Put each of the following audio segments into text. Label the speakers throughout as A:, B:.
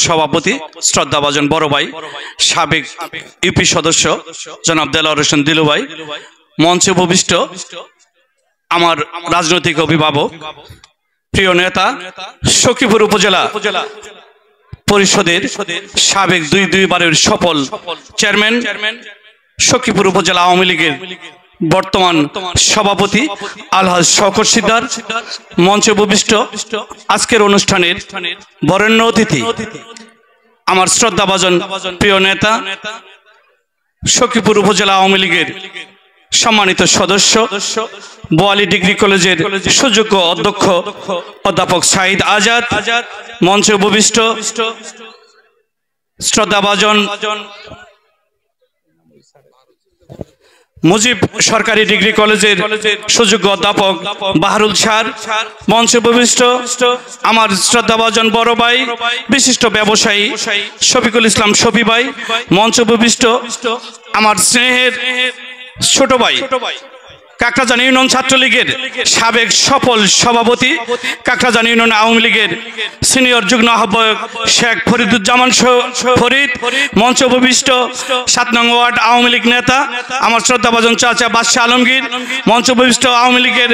A: সভাপতি শ্রদ্ধাভাজন বড় ভাই সাবেক ইউপি সদস্য জনাব দেলোয়ার হোসেন দিলু ভাই, মঞ্চে উপবিষ্ট আমার রাজনৈতিক অভিভাবক, প্রিয় নেতা, সখীপুর উপজেলা পরিষদের সাবেক দুইবারের সফল চেয়ারম্যান, সখীপুর উপজেলা আওয়ামী লীগের বর্তমান সভাপতি আলহাজ শওকত সিকদার, মঞ্চে উপবিষ্ট আজকের অনুষ্ঠানের বরেণ্য অতিথি আমার শ্রদ্ধাভাজন প্রিয় নেতা, সখীপুর উপজেলা আওয়ামী লীগের সম্মানিত সদস্য, বোয়ালি ডিগ্রি কলেজের সুযোগ্য অধ্যক্ষ অধ্যাপক সাঈদ আজাদ, মঞ্চে উপবিষ্ট শ্রদ্ধাভাজন মুজিব সরকারি ডিগ্রি কলেজের সুযোগ্য অধ্যাপক বাহারুল স্যার, মঞ্চে উপবিষ্ট আমার শ্রদ্ধাভাজন বড় ভাই বিশিষ্ট ব্যবসায়ী শফিকুল ইসলাম শফি ভাই, মঞ্চে উপবিষ্ট আমার স্নেহের ছোট ভাই কাকরাজান ইউনিয়ন ছাত্রলীগের সাবেক সফল সভাপতি, কাকরাজান ইউনিয়ন আওয়ামী লীগের সিনিয়র যুগ্ম আহ্বায়ক শেখ ফরিদুজ্জামান ফরিদ, মঞ্চে উপবিষ্ট ৭ নং ওয়ার্ড আওয়ামী লীগ নেতা আমার শ্রদ্ধাভাজন চাচা বাদশাহ আলমগীর, মঞ্চে উপবিষ্ট আওয়ামী লীগের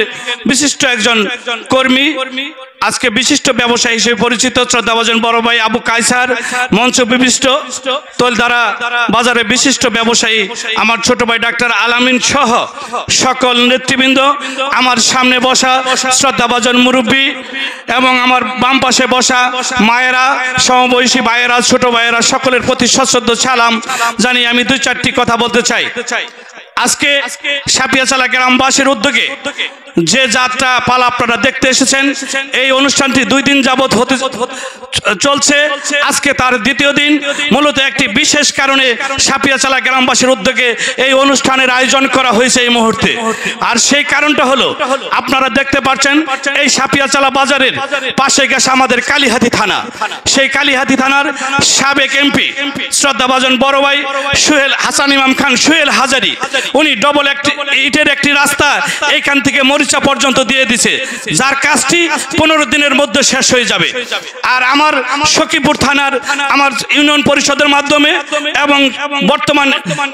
A: বিশিষ্ট একজন কর্মী, আজকে বিশিষ্ট ব্যবসায়ী হিসেবে পরিচিত শ্রদ্ধাভাজন বড় ভাই আবু কায়সার, মঞ্চে উপবিষ্ট তোলদারা বাজারে বিশিষ্ট ব্যবসায়ী আমার ছোট ভাই ডাক্তার আলামিন সহ সকল নেতৃবৃন্দ, আমার সামনে বসা শ্রদ্ধাভাজন মুরব্বী এবং আমার বাম পাশে বসা মায়েরা, সমবয়সী ভাইয়েরা, ছোট ভাইয়েরা, সকলের প্রতি সশ্রদ্ধ সালাম জানিয়ে আমি ২-৪টি কথা বলতে চাই। আজকে সাপিয়াচালা গ্রামবাসীর উদ্যোগে যে যাত্রা পালা আপনারা দেখতে এসেছেন, এই অনুষ্ঠানটি 2 দিন যাবৎ চলছে, আজকে তার দ্বিতীয় দিন। মূলত একটি বিশেষ কারণে সাপিয়াচালা গ্রামবাসীর উদ্যোগে এই অনুষ্ঠানের আয়োজন করা হয়েছে এই মুহূর্তে। আর সেই কারণটা হলো আপনারা দেখতে পাচ্ছেন এই সাপিয়াচালা বাজারের পাশে গেছে আমাদের কালীহাতি থানা। সেই কালীহাতি থানার সাবেক এমপি শ্রদ্ধাভাজন বড় ভাই সোহেল হাসান ইমাম খান সোহেল হাজারি, উনি ডবল ইটের একটি রাস্তা এইখান থেকে মরিচা পর্যন্ত দিয়ে দিছে, যার কাজটি 15 দিনের মধ্যে শেষ হয়ে যাবে। আর আমার সখীপুর থানার আমার ইউনিয়ন পরিষদের মাধ্যমে এবং বর্তমান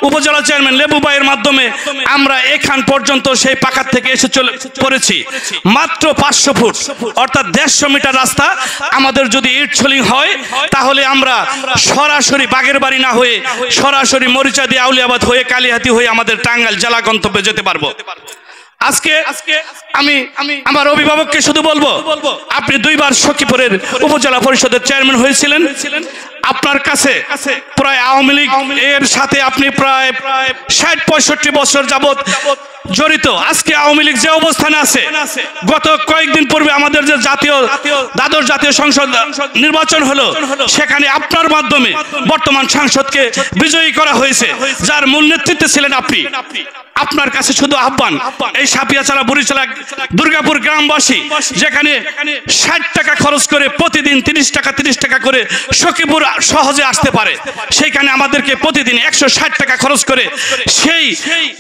A: উপজেলা চেয়ারম্যান লেবু ভাইয়ের মাধ্যমে আমরা এখান পর্যন্ত সেই পাকার থেকে এসে চলে পড়েছি। মাত্র 500 ফুট অর্থাৎ 150 মিটার রাস্তা আমাদের যদি ইট ছলিং হয়, তাহলে আমরা সরাসরি বাগের বাড়ি না হয়ে সরাসরি মরিচা দিয়ে আউলিয়াবাদ হয়ে কালীহাতি হয়ে আমাদের টাঙ্গাইল জেলা গন্তব্যে যেতে পারবো। আজকে আমি আমার অভিভাবককে শুধু বলবো, আপনি 2 বার সখীপুরের উপজেলা পরিষদের চেয়ারম্যান হয়েছিলেন, আপনার কাছে প্রায় আওয়ামী লীগ এর সাথে আপনি প্রায় 60-65 বছর যাবত জড়িত। আজকে আওয়ামী লীগ যে অবস্থানে আছে, গত কয়েকদিন পূর্বে আমাদের যে দ্বাদশ জাতীয় সংসদ নির্বাচন হলো, সেখানে আপনার মাধ্যমে বর্তমান সাংসদকে বিজয়ী করা হয়েছে, যার মূল নেতৃত্বে ছিলেন আপনি। আপনার কাছে শুধু আহ্বান, এই সাপিয়াচালা বুড়িচালা দুর্গাপুর গ্রামবাসী যেখানে 60 টাকা খরচ করে প্রতিদিন 30 টাকা করে সখীপুর সহজে আসতে পারে, সেইখানে আমাদেরকে প্রতিদিন 160 টাকা খরচ করে সেই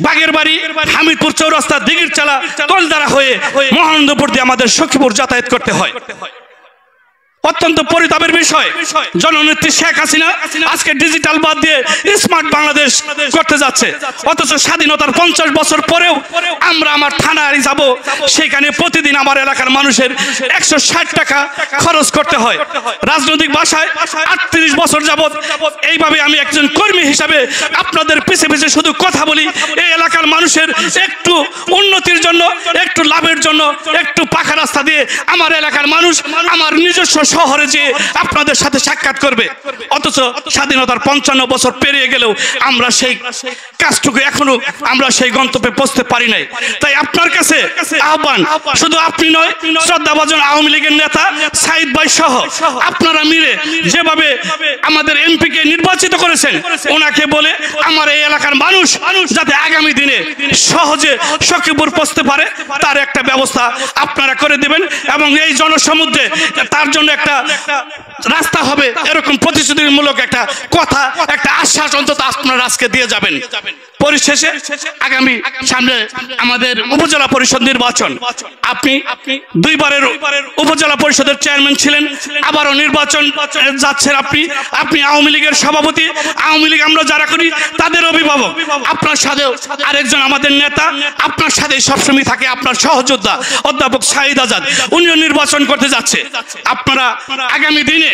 A: বাগের বাড়ি, হামিদপুর চৌরাস্তা, দিঘির চালা, তোলদারা হয়ে মহানন্দপুর দিয়ে আমাদের সখীপুর যাতায়াত করতে হয়। অত্যন্ত পরিতাপের বিষয়, জননেত্রী শেখ হাসিনা আজকে ডিজিটাল বাদ দিয়ে স্মার্ট বাংলাদেশ করতে যাচ্ছে, অথচ স্বাধীনতার 50 বছর পরেও আমরা আমার থানায় যাব, সেখানে প্রতিদিন আমার এলাকার মানুষের 160 টাকা খরচ করতে হয়। রাজনৈতিক ভাষায় 38 বছর যাবৎ এইভাবে আমি একজন কর্মী হিসাবে আপনাদের পিছে পিছে শুধু কথা বলি, এই এলাকার মানুষের একটু উন্নতির জন্য, একটু লাভের জন্য, একটু পাকা রাস্তা দিয়ে আমার এলাকার মানুষ আমার নিজস্ব শহরে যে আপনাদের সাথে সাক্ষাৎ করবে, অথচ স্বাধীনতার 55 বছর পেরিয়ে গেলেও আমরা সেই কাজটুকু এখনো আমরা সেই গন্তব্যে পৌঁছতে পারি নাই। তাই আপনার কাছে আহ্বান, শুধু আপনি নয়, শ্রদ্ধাভাজন আওয়ামী লীগের নেতা সাঈদ ভাই সহ আপনারা মিলে যেভাবে আমাদের এমপিকে নির্বাচিত করেছেন, ওনাকে বলে আমার এই এলাকার মানুষ যাতে আগামী দিনে সহজে সখীপুর পৌঁছতে পারে, তার একটা ব্যবস্থা আপনারা করে দেবেন এবং এই জনসমুদ্রে তার জন্য একটা রাস্তা হবে, এরকম প্রতিশ্রুতিমূলক একটা কথা, একটা আশ্বাস অন্তত আপনারা আজকে দিয়ে যাবেন। পরিশেষে আগামী সামনে আমাদের উপজেলা পরিষদ নির্বাচন, আপনি দুইবারের উপজেলা পরিষদের চেয়ারম্যান ছিলেন, আবারও নির্বাচন যাচ্ছেন আপনি আওয়ামী লীগের সভাপতি, আওয়ামী লীগ আমরা যারা করি তাদের অভিভাবক, আপনার সাথেও আরেকজন আমাদের নেতা আপনার সাথে সবসময় থাকে, আপনার সহযোদ্ধা অধ্যাপক সাঈদ আজাদ, উনিও নির্বাচন করতে যাচ্ছে। আপনারা আগামী দিনে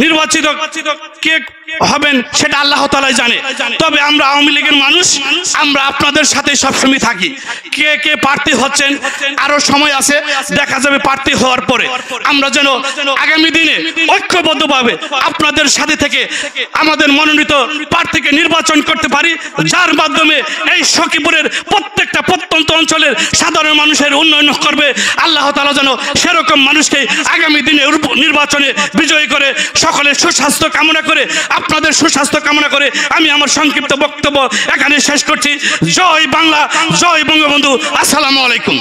A: নির্বাচিত কে হবেন সেটা আল্লাহ তাআলাই জানে, তবে আমরা আওয়ামী লীগের মানুষ, আমরা আপনাদের সাথে সবসময় থাকি। কে কে প্রার্থী হচ্ছেন আরো সময় আছে, দেখা যাবে প্রার্থী হওয়ার পরে আমরা যেন আগামী দিনে ঐক্যবদ্ধভাবে আপনাদের সাথে থেকে আমাদের মনোনীত প্রার্থীকে নির্বাচন করতে পারি, যার মাধ্যমে এই সখীপুরের প্রত্যেকটা প্রত্যন্ত অঞ্চলের সাধারণ মানুষের উন্নয়ন করবে। আল্লাহ তাআলা যেন সেরকম মানুষকে আগামী দিনে নির্বাচনে বিজয়ী করে সকলের সুস্বাস্থ্য কামনা করে, আপনাদের সুস্বাস্থ্য কামনা করে আমি আমার সংক্ষিপ্ত বক্তব্য এখানে শেষ করছি। জয় বাংলা, জয় বঙ্গবন্ধু, আসসালামু আলাইকুম।